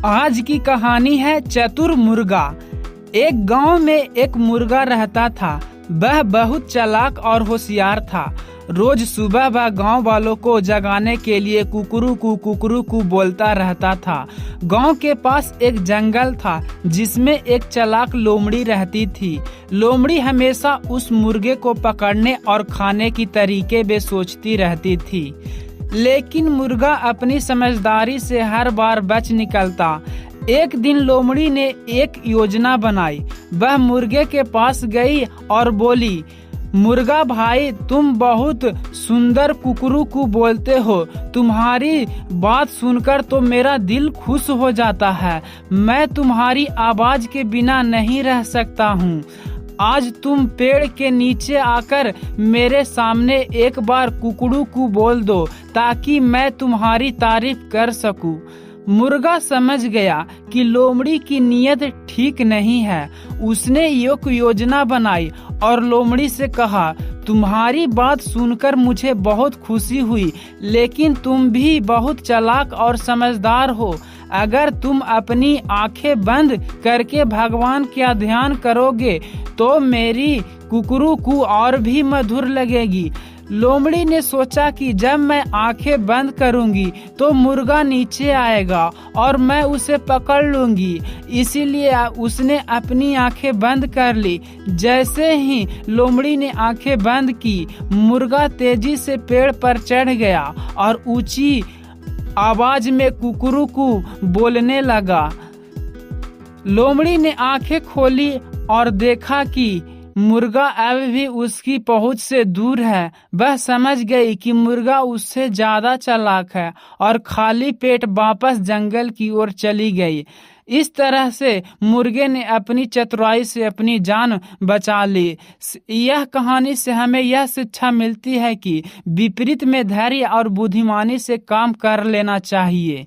आज की कहानी है चतुर मुर्गा। एक गांव में एक मुर्गा रहता था। वह बहुत चालाक और होशियार था। रोज सुबह वह गांव वालों को जगाने के लिए कुकरू कू बोलता रहता था। गांव के पास एक जंगल था जिसमें एक चालाक लोमड़ी रहती थी। लोमड़ी हमेशा उस मुर्गे को पकड़ने और खाने की तरीके में सोचती रहती थी, लेकिन मुर्गा अपनी समझदारी से हर बार बच निकलता। एक दिन लोमड़ी ने एक योजना बनाई। वह मुर्गे के पास गई और बोली, मुर्गा भाई, तुम बहुत सुंदर कुकरू कू बोलते हो। तुम्हारी बात सुनकर तो मेरा दिल खुश हो जाता है। मैं तुम्हारी आवाज के बिना नहीं रह सकता हूँ। आज तुम पेड़ के नीचे आकर मेरे सामने एक बार कुकड़ू कू बोल दो ताकि मैं तुम्हारी तारीफ कर सकूं। मुर्गा समझ गया कि लोमड़ी की नीयत ठीक नहीं है। उसने एक योजना बनाई और लोमड़ी से कहा, तुम्हारी बात सुनकर मुझे बहुत खुशी हुई, लेकिन तुम भी बहुत चालाक और समझदार हो। अगर तुम अपनी आंखें बंद करके भगवान का ध्यान करोगे तो मेरी कुकरू कू और भी मधुर लगेगी। लोमड़ी ने सोचा कि जब मैं आंखें बंद करूंगी तो मुर्गा नीचे आएगा और मैं उसे पकड़ लूंगी। इसीलिए उसने अपनी आंखें बंद कर ली। जैसे ही लोमड़ी ने आंखें बंद की, मुर्गा तेजी से पेड़ पर चढ़ गया और ऊंची आवाज में कुकरू कू बोलने लगा। लोमड़ी ने आंखें खोली और देखा कि मुर्गा अब भी उसकी पहुंच से दूर है। वह समझ गई कि मुर्गा उससे ज्यादा चालाक है और खाली पेट वापस जंगल की ओर चली गई। इस तरह से मुर्गे ने अपनी चतुराई से अपनी जान बचा ली। यह कहानी से हमें यह शिक्षा मिलती है कि विपरीत में धैर्य और बुद्धिमानी से काम कर लेना चाहिए।